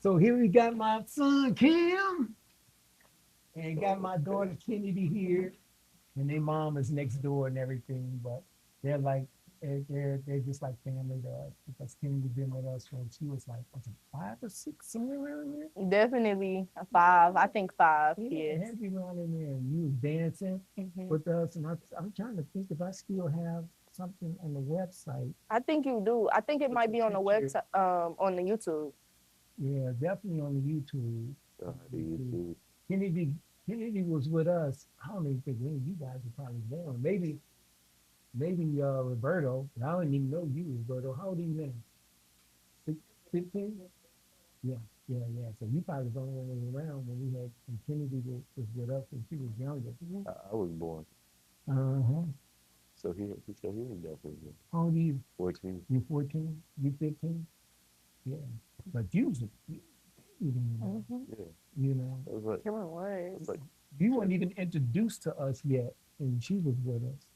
So here we got my son Kim and got my daughter Kennedy here, and their mom is next door and everything, but they're like they're just like family to us because Kennedy been with us when she was like was it 5 or 6 somewhere around there. Definitely a five. I think five Yeah, kids. had you around in there and you was dancing Hmm. with us, and I'm trying to think if I still have something on the website. I think you do. I think it It's might a be on the picture. website, on the YouTube. Yeah, definitely on the YouTube. On The YouTube. YouTube. Kennedy, Kennedy was with us. I don't even think any of you guys were probably there. Maybe Roberto. I don't even know you, Roberto. How old are you now? 15? Yeah, yeah. So you probably was the only one around when we had when Kennedy was with us when she was younger. Mhm. I was born. Uh-huh. So he was definitely How old are you? 14. You 14? You 15? Yeah. But you know, Mhm. Yeah. you know, It was like, Cameron it was was. like you weren't seven. even introduced to us yet, and she was with us.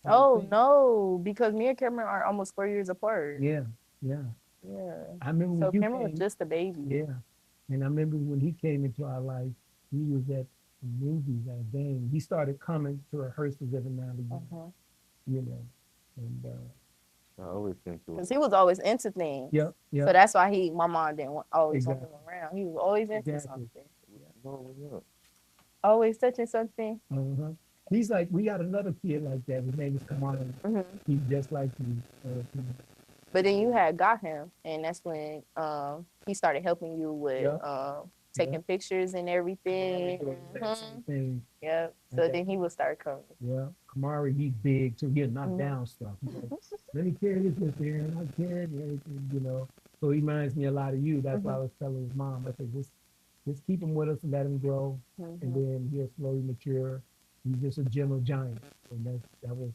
I don't Oh think. no, because me and Cameron are almost 4 years apart. Yeah, yeah. Yeah. I remember when So you Cameron was came. just a baby. Yeah, and I remember when he came into our life. He was at the movies at a game. He started coming to rehearsals every now and again. Uh-huh. You know, and I always think to it. Because he was always into things. yep, So yep, that's why my mom didn't always want him exactly, around. He was always into exactly. something. What you doing? What's up? Always touching something. Uh-huh. He's like, we got another kid like that. His name is Kamala. Hmm. He's just like you. But then you had got him, and that's when he started helping you with Yep, yep. taking pictures and Kamari everything. doing that Hmm. same thing. Yep. I So got then he would start coming. yeah. Kamari, he's big too. He'll knock Hmm. down stuff. He's like, let me carry this with here, and I carry it and everything. So he reminds me a lot of you. That's why I Hmm. was telling his mom, I said, just keep him with us and let him grow, and Hmm. then he'll slowly mature. He's just a gentle giant, and that was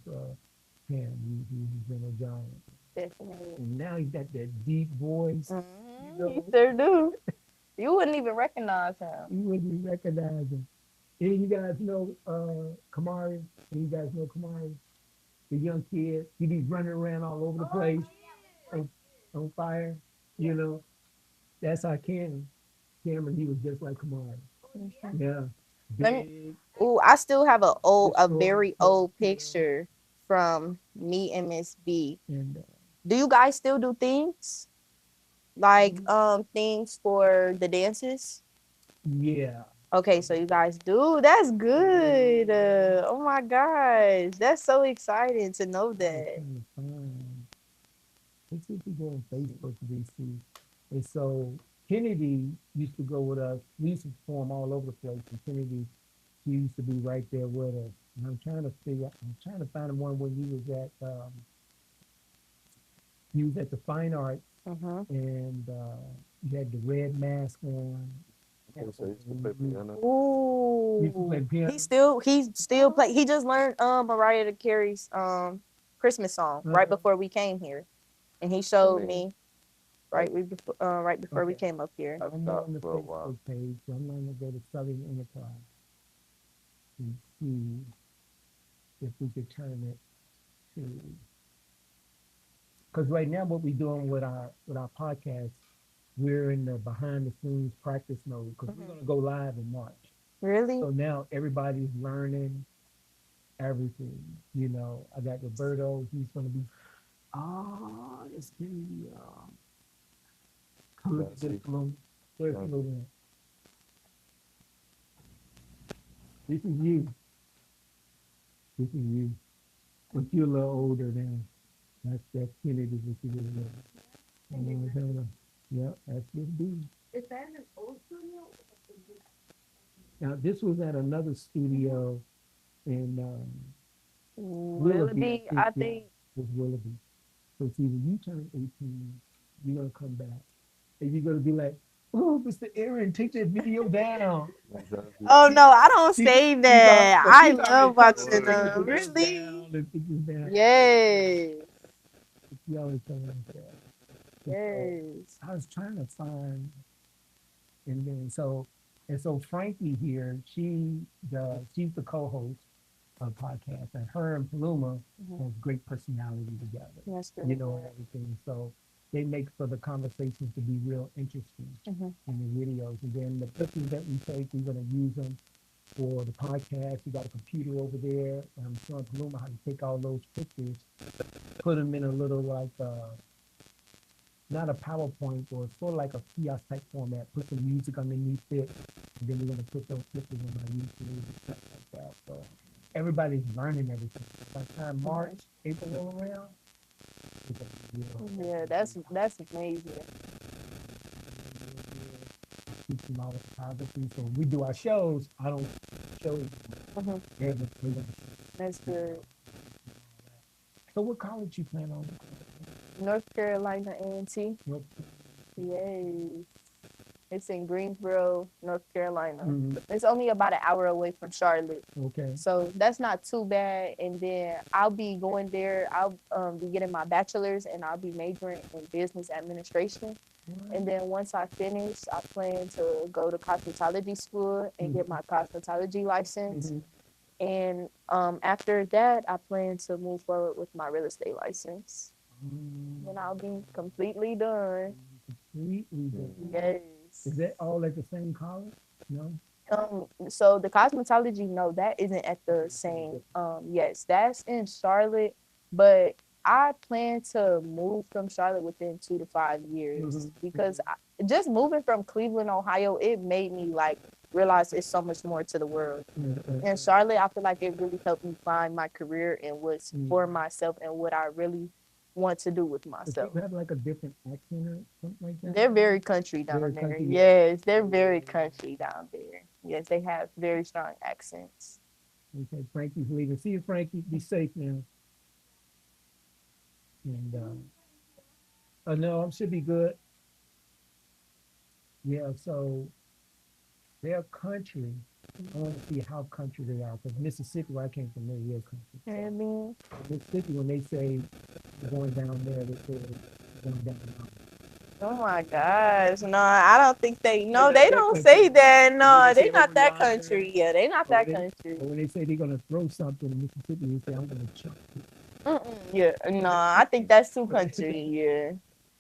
him. He's a gentle giant, Definitely. and now he's got that deep voice. You Hmm. You know, sure do. You wouldn't even recognize him. you wouldn't recognize him. And you guys know Kamari. And you guys know Kamari, the young kid. He be running around all over the place on, on fire. You know, that's how Cameron, he was just like Kamari. Mhm. Yeah, Let me. big, Ooh, I still have a historical, very old you know, picture from me and Miss B. and Do you guys still do things like things for the dances? yeah, Okay, so you guys do. That's good. Oh my gosh, that's so exciting to know I was that. trying to find. Let's see if we go on Facebook to see. And so Kennedy used to go with us. We used to perform all over the place, and Kennedy, she used to be right there with us. And I'm trying to find the one when you was at the Fine Arts, Mm-hmm. and you had the red mask on. Okay, so you still play piano? You used to play Ooh, piano. he still play. He just learned Mariah Carey's Christmas song right Uh-huh. before we came here, and he I showed mean, me I right before we Okay. came up here. I I'm on stopped the for a while. Facebook page, so I'm going to go to Southern Enterprise and see if we could turn it to. Because right now, what we're doing with our podcast, we're in the behind the scenes practice mode because we're Mhm. going to go live in March. Really? So now everybody's learning everything. I got Roberto. He's going to be it's going to be You come gotta get a see. balloon. Where's the Thank you. balloon? This is you. This is you. But you're a little older now. That's Kennedy what you really know. Yeah, that's Miss B. Now this was at another studio in Willoughby, I Willoughby, think. I Yeah, think. it was Willoughby. So see, when you turn 18, you're gonna come back and you're gonna be like, "Oh, Mr. Aaron, take that video down." Exactly. Oh She, no, I don't she, say she's all, that. but I she's always love telling us watching take the Word. videos Really? down and things down. Yes. She always telling us that. And so Yes. I was trying to find, and so Frankie here, she's the co-host of the podcast, and her and Paloma Mhm. has great personality together, That's great. and everything. So they make for the conversations to be real interesting Hmm. in the videos. And then the pictures that we take, we're going to use them for the podcast. We got a computer over there. And I'm showing Paloma how to take all those pictures, put them in a little like not a PowerPoint or sort of like a kiosk type format. Put some music underneath it, and then we're going to put those pictures on our YouTube and stuff like that. So everybody's learning everything. By the time March, April roll around, it's gonna be Yeah, that's amazing. teach them all the photography. So when we do our shows, I don't show Hmm. everything. That's good. So what college you plan on? North Carolina A&T. What, Yes. It's in Greensboro, North Carolina. mm, It's only about an hour away from Charlotte. okay. So that's not too bad. And then I'll be going there. I'll be getting my bachelor's and I'll be majoring in business administration. And then once I finish, I plan to go to cosmetology school and get my cosmetology license. Mm-hmm. And after that, I plan to move forward with my real estate license. And I'll be completely done. Completely different. Yes. Is that all at the same college? No. So the cosmetology, no, that isn't at the same. Yes, that's in Charlotte, but I plan to move from Charlotte within 2 to 5 years because just moving from Cleveland, Ohio, it made me like realize it's so much more to the world. In Charlotte, I feel like it really helped me find my career and what's for myself and what I really want to do with Does myself. people have like a different accent or something like that? They're very country down Very there. country. Yes, they're very country down there. Yes, they have very strong accents. Okay, Frankie's leaving. See you, Frankie. Be safe now. And no, I should be good. Yeah, so their country, I want to see how country they are. Because Mississippi, where I came from, they're real country. You know what I mean? Mississippi, when they say they're going down there, they say they're going down the mountain. Oh my gosh. No, I don't think they no, not they that don't country. say that. And then No, they they say not over that yonder, country. Yeah, they not or that they, country. or when they say they're going to throw something in Mississippi, they say, I'm going to chunk it. Mm-mm. Yeah, no, I think that's too country. Yeah,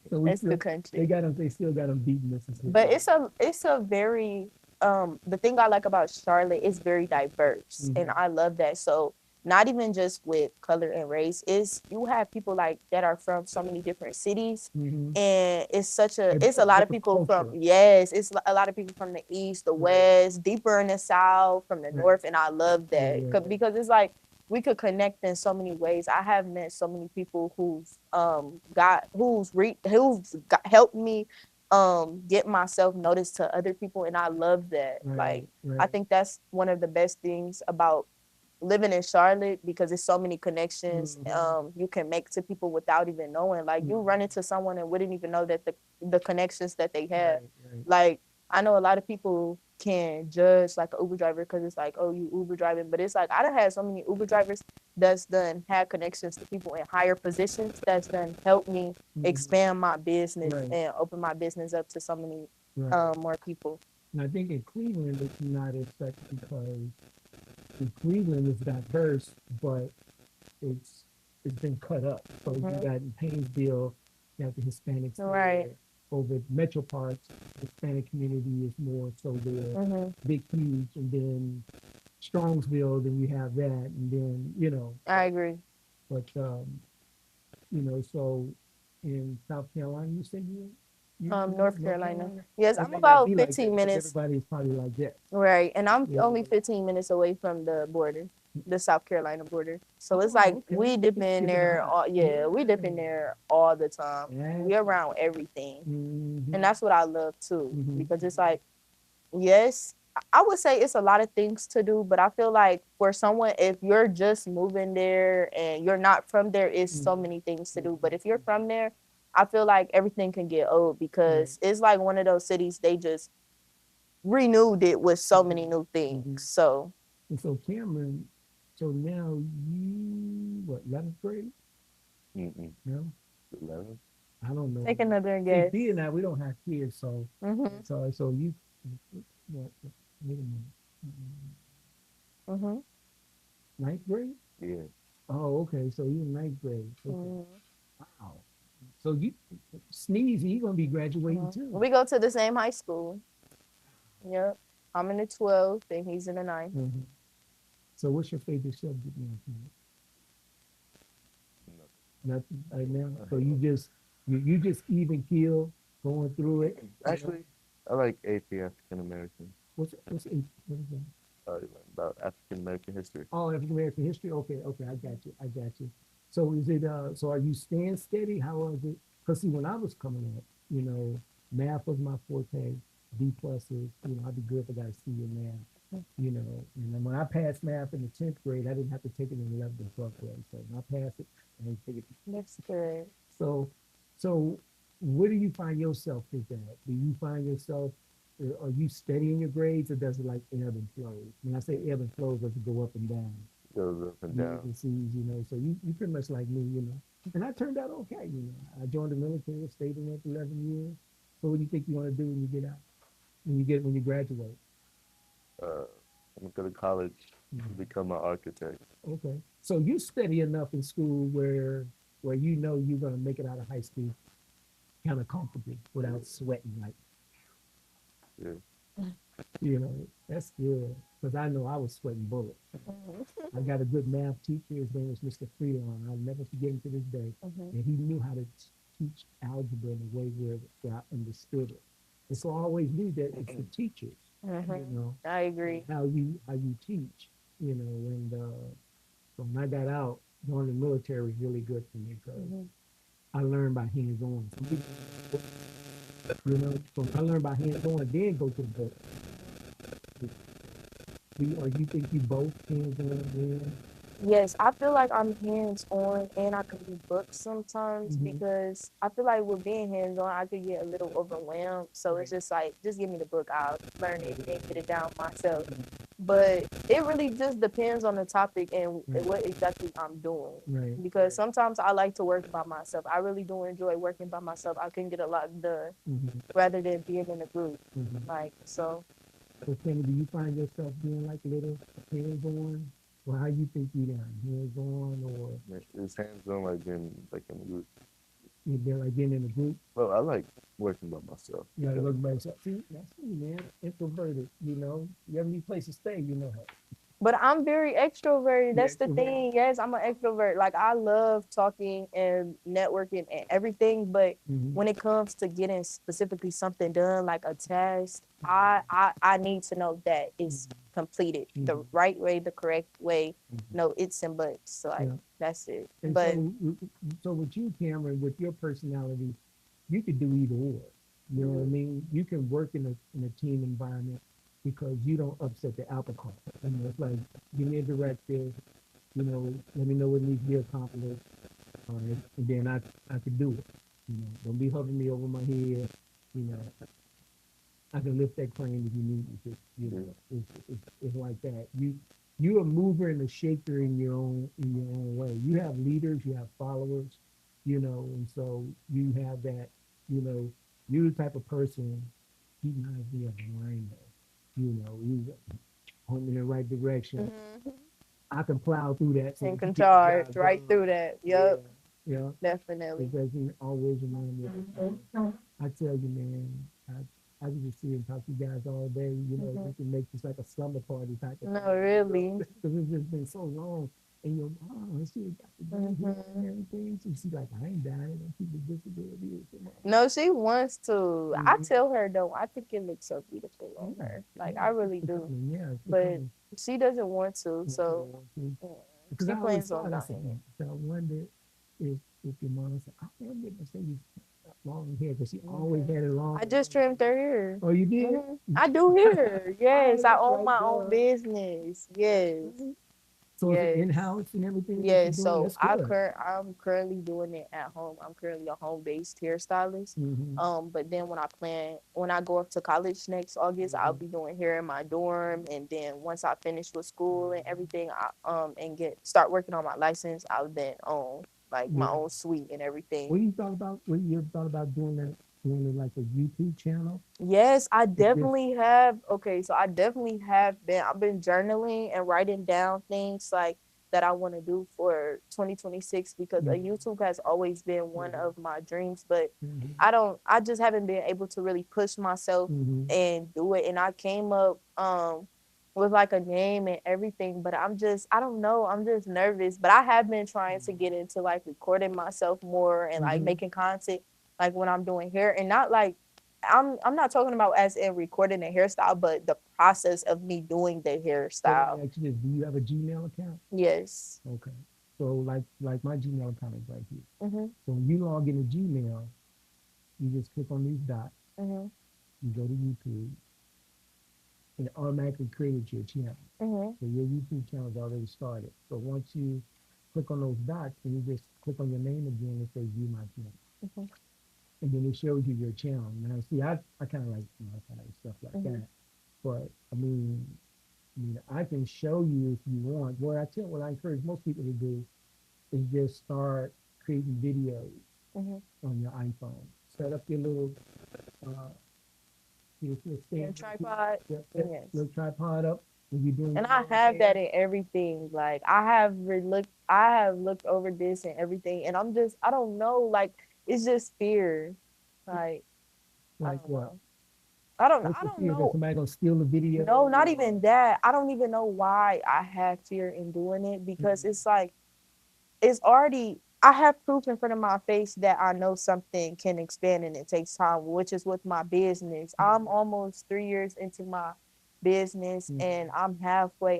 So we it's still, too country. they still got them beat Mississippi. But it's a very the thing I like about Charlotte is very diverse and I love that. So not even just with color and race, is you have people like that are from so many different cities Mm-hmm. and it's a lot of Different people from culture. yes, it's a lot of people from the east, the west, deeper in the south, from the Right. north, and I love Yeah, that yeah. because it's like we could connect in so many ways. I have met so many people who's helped me get myself noticed to other people and I love that. Like Right, I right. think that's one of the best things about living in Charlotte because there's so many connections you can make to people without even knowing. Like you run into someone and wouldn't even know that the connections that they have. Right. Like I know a lot of people can judge like an Uber driver because it's like, oh, you Uber driving, but it's like I done had so many Uber drivers that's done had connections to people in higher positions that's done helped me expand my business Right. and open my business up to so many Right. more people. And I think in Cleveland it's not as such because in Cleveland it's diverse, but it's it's been cut up. So you got in Painesville, you have the Hispanics Right. there. Over metro parts, Hispanic community is more so they're big, huge, and then Strongsville, then you have that, and then I agree. but so in South Carolina, you said you North North Carolina. Carolina? Yes, It I'm may not about be like that 15 because minutes. everybody is probably like that. Right, and I'm Yeah. only 15 minutes away from the border, the South Carolina border. So it's Oh, like okay. we dip in Keep it there. hot. Yeah, we dip in there all the time. We Yes. around everything, Mm-hmm. and that's what I love too Mhm. because it's like yes, I would say it's a lot of things to do, but I feel like for someone, if you're just moving there and you're not from there, it's so many things to do. But if you're from there, I feel like everything can get old because it's like one of those cities they just renewed it with so many new things. So And so Cameron, so now you what 11th grade? Mm-mm. No, 11. I don't know. take another See, guess. B and I, we don't have kids, so Mhm. so you wait a minute. Mhm. Ninth grade? Yeah. Oh, okay. So you're in ninth grade. Okay. Mhm. Wow. So you sneeze, you gonna be graduating Mhm. too. We go to the same high school. Yep. I'm in the 12th and he's in the ninth. Mhm. So what's your favorite subject now? Nothing right now. So you just even keel going through it. Actually, I like AP African American. What is that? About African American history. Oh, African American history. Okay, okay, I got you. I got you. So is it so are you staying steady? How was it? Because see, when I was coming up, you know, math was my forte, B pluses, I'd be good if I got a C in math. And then when I passed math in the 10th grade, I didn't have to take it in the 11th and 12th grade. So when I passed it, I didn't take it. That's good. So so where do you find yourself with that? Do you find yourself are you steady in your grades or does it like ebb and flow? When I say ebb and flow, does it go up and down? Goes up and B's down. and C's. So you pretty much like me. And I turned out okay. I joined the military, stayed in it for 11 years. So what do you think you want to do when you get out? When you graduate? Uh, I'm gonna go to college to Mhm. become an architect. Okay. So you steady enough in school where you know you're gonna make it out of high school kind of comfortably without sweating like Yeah. that's good. Because I know I was sweating bullets. Mhm. I got a good math teacher. His name was Mr. Freelon. I'll never forget him to this day. Mhm. And he knew how to teach algebra in a way where I understood it. And so I always knew that it's the teachers, you Mhm. know, I and agree. how you teach, and so when I got out, going to the military was really good for me because Mhm. I learned by hands on. So I learned by hands on, then go to the book. Or you think you both hands on then? Yes, I feel like I'm hands on and I can do books sometimes Mm-hmm. because I feel like with being hands on, I could get a little overwhelmed. So it's just like, just give me the book, I'll learn it and get it down myself. But it really just depends on the topic and Right. what exactly I'm doing. Right. Because sometimes I like to work by myself. I really do enjoy working by myself. I can get a lot done Mm-hmm. rather than being in a group. Mm-hmm. Like, so So Tammy, do you find yourself being like a little hands on? Or how you think you down? Hands on or It's hands on like in a group. you been like getting in a group? Well, I like working by myself You gotta because look by yourself. See, that's me, man. Introverted. You have any place to stay, her. but I'm very extroverted. You That's the extrovert. thing. Yes, I'm an extrovert. Like I love talking and networking and everything, but Mm-hmm. when it comes to getting specifically something done, like a task, I need to know that it's completed the Mm-hmm. right way, the correct way. Mm-hmm. No ifs and buts. So like Yeah. that's it. And But so with you, Cameron, with your personality, you could do either or. You know what I mean? You can work in a team environment because you don't upset the apple cart. It's like give me a directive. Let me know what needs to be accomplished, and then I could do it. Don't be hovering me over my head. You know, I can lift that crane if you need me to. It's like that. You a mover and a shaker in your own way. You have leaders, you have followers, and so you have that. You know, you're the type of person. He reminds me of a rhino. You point me in the right direction. mhm. I can plow through that so And that you can get the charge job right done. through that. Yeah, Yep, yeah. It definitely. doesn't always remind me of it. I tell you, man, I can just see and talk to you guys all day. Mhm. We can make this like a slumber party type of No, thing. really. Because it's just been so long. And your mom, she got to be here and Mhm. everything. So she's like, I ain't dying. I'm people with disabilities. No, she wants to. I Mm-hmm. tell her though, I think it looks so beautiful on Yeah, her. Like I yeah, it's really do. becoming, yeah, it's But becoming. she doesn't want to, What you so want to. mm, Because she I always plans thought, on I dying said, it. I wonder if your mom said, I wonder if Mercedes got long hair because she always Mhm. had it long. I just trimmed her hair. Oh, you did? I do hair. Oh, Yes, I that's own right, my own duh. business. Yes, Right. So is it yes. in-house and everything that you're Yes, doing? so That's good. I'm currently doing it at home. I'm currently a home-based hairstylist. Mm-hmm. But then when I go up to college next August, I'll Mm-hmm. be doing hair in my dorm. And then once I finish with school and everything, and start working on my license, I'll then own like my Yeah. own suite and everything. What you thought about doing it like a YouTube channel? Yes, I Is this definitely have. Okay, so I definitely have been. I've been journaling and writing down things like that I want to do for 2026 because Mhm. YouTube has always been one of my dreams, but Mhm. I just haven't been able to really push myself Mhm. and do it. And I came up with like a name and everything, but I don't know, I'm just nervous. But I have been trying to get into like recording myself more and like Mhm. making content like when I'm doing hair and not like I'm not talking about as in recording a hairstyle, but the process of me doing the So let hairstyle. me ask you this: do you have a Gmail account? Yes. Okay. So like my Gmail account is right here. Mhm. So when you log into Gmail, you just click on these dots. Mhm. You go to YouTube, and it automatically creates your channel. Mhm. So your YouTube channel is already started. So once you click on those dots, and you just click on your name again, it says View My Channel, Mhm. and then it shows you your channel. Now, see, I kind of like kind of stuff like Mhm. that, but I can show you if you want. What I encourage most people to do is just start creating videos Mhm. on your iPhone. Set up your little uh, your Yeah, stand, tripod. your Yes. little tripod up when you're doing And your I little have that hair. in everything. Like I have looked over this and everything, and I don't know. Like it's just fear. Like I Like don't what? know. What's I the don't fear that know. somebody gonna steal the video? No, not Or even that. I don't even know why I have fear in doing it because Mhm. it's like it's already I have proof in front of my face that I know something can expand and it takes time, which is with my business. I'm almost 3 years into my business Mhm. and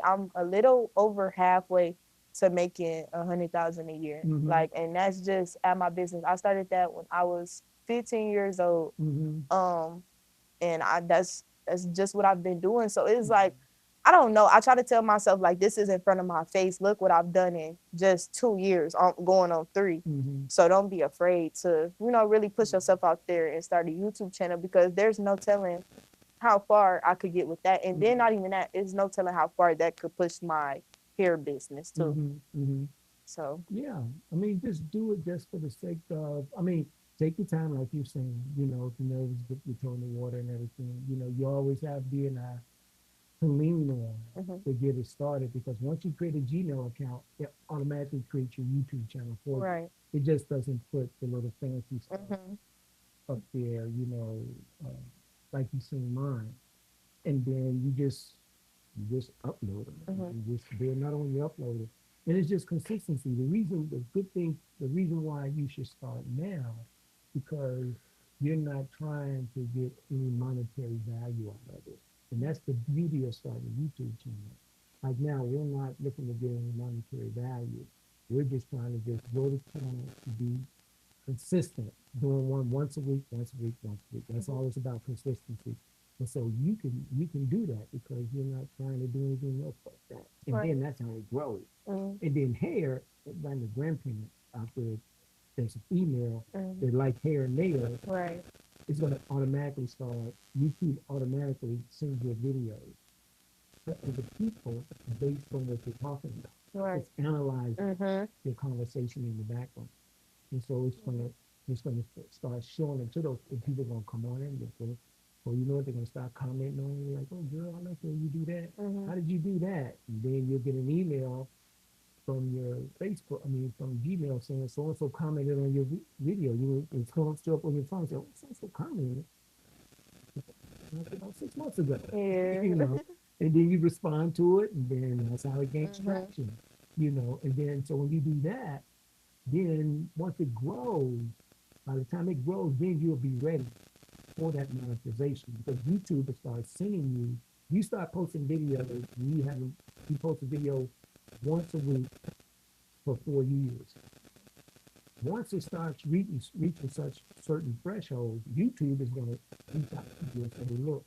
I'm a little over halfway to making 100,000 a year. Mhm. Like, and that's just at my business. I started that when I was 15 years old. Mhm. Um, and that's just what I've been doing. So it's like Mhm. I don't know. I try to tell myself like this is in front of my face. Look what I've done in just 2 years, going on three. Mhm. So don't be afraid to really push yourself out there and start a YouTube channel because there's no telling how far I could get with that. And then Mhm. not even that, there's no telling how far that could push my hair business too. Mhm. Mhm. So Yeah, I mean, just do it just for the sake of. I mean, take your time, like you're saying. If you're nervous, dip your toe in the water and everything. You always have BNI to lean on hmm to get it started because once you create a Gmail account, it automatically creates your YouTube channel for you. right. It just doesn't put the little fancy stuff hmm up there, uh, like you seen mine. And then you just upload them. hmm They're not only uploaded, and it's just consistency. The reason why you should start now, because you're not trying to get any monetary value out of it, and that's the beauty of starting a YouTube channel. Like now, we're not looking to get any monetary value. We're just trying to just grow the channel to be consistent, doing one once a week, once a week, once a week. That's hmm all it's about, consistency. And so you can do that because you're not trying to do anything else like that. And Right. then that's how it grows. hmm And then hair, like the grandparent out there, there's a female hmm that like hair and nails, Right. it's gonna automatically start. YouTube automatically sends you videos to the people based on what you're talking about. Right. It's analyzing hmm your conversation in the background. And so it's gonna start showing it to those and people are gonna come on in and go, well, you know what, they're gonna start commenting on you like, oh girl, I like when you do that. hmm How did you do that? And then you'll get an email from your Facebook, I mean from Gmail saying so and so commented on your video. It's going to show up on your phone. Say, oh, so and so commented like about 6 months ago. Yeah. you know, and then you respond to it, and then that's how it gains hmm traction. And then so when you do that, then once it grows, by the time it grows, then you'll be ready for that monetization because YouTube will start sending you. You start posting videos. You post a video once a week for 4 years. Once it starts reaching such certain thresholds, YouTube is going to reach out to you and say, "Look,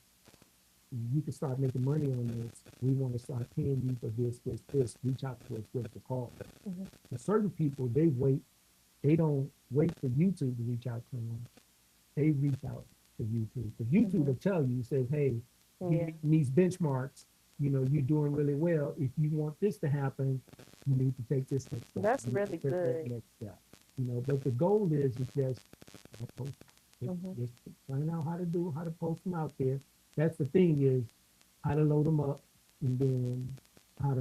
you can start making money on this. We want to start paying you for this, this, this. Reach out to us, give us a call." hmm And certain people, they wait. They don't wait for YouTube to reach out to them. They reach out to YouTube because YouTube hmm will tell you, says, hey, you Yeah. meet these benchmarks, you're doing really well. If you want this to happen, you need to take this next step. That's You need to really take that good. next step. But the goal is just post, just, hmm just find out how to post them out there. That's the thing is how to load them up and then how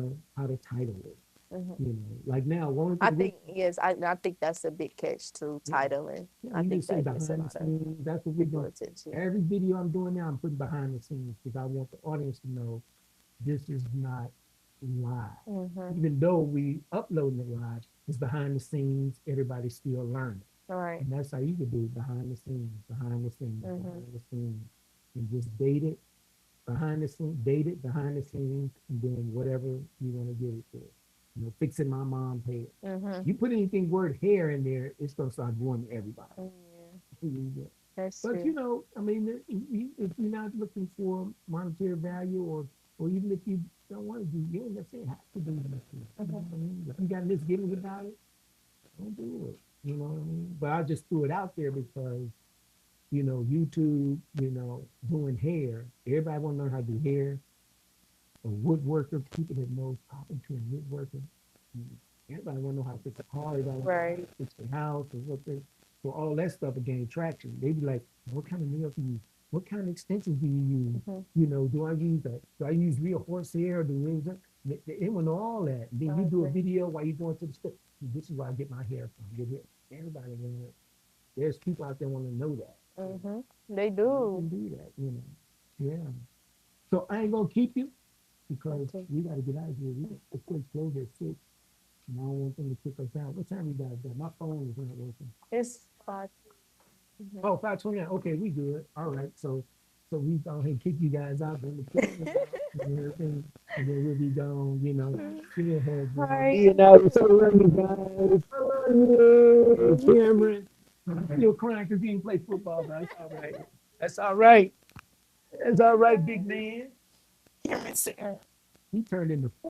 to title it. Mhm. You know, like now, one I thing we think yes, I think that's a big catch too. yeah, Titling. I you think just say that gets a behind the lot of scenes. That's what we're people doing. attention. Every video I'm doing now, I'm putting behind the scenes because I want the audience to know this is not live. Mhm. Even though we uploading it live, it's behind the scenes. Everybody's still learning. All right. And that's how you could do it behind the scenes, behind the scenes, Mhm. behind the scenes. And just date it behind the scenes, date it behind the scenes, and then whatever you want to get it for. You know, fixing my mom's hair. Mhm. You put anything word hair in there, it's gonna start going to everybody. Yeah, that's But true. you know, I mean, if you're not looking for monetary value, or even if you don't want to do, you don't necessarily have to do anything. You know Mhm. what I mean? If you got misgivings about it, don't do it. You know what I mean? But I just threw it out there because YouTube, doing hair. Everybody want to learn how to do hair. A woodworker, people that know carpentry and woodworking. Everybody want to know how to fix a car. Everybody want to know how Right. to fix their house or what they. So all that stuff will gain traction. They be like, what kind of nails do you use? What kind of extensions do you use? Mhm. Do I use real horsehair or do you use it? They want to know all that. Then I you do a agree. video while you're going to the store. This is where I get my hair from. Get it. Everybody want. There's people out there want to know that. So Mhm. They you do. can do that. Yeah. So I ain't gonna keep you because Okay. we got to get out of here. The place closed at 6, and I don't want them to kick us out. What time you guys got? My phone is not working. It's 5. Mhm. Oh, 5:29. Okay, we good. All right. So we go ahead and kick you guys out, then the kick us out, and everything, and then we'll be gone. Give me a hug, All girl. right. Being out, so love you guys. I love you, Cameron. You're crying because you didn't play football, but that's all right. That's all right. That's all right, big man. Cameron said he turned into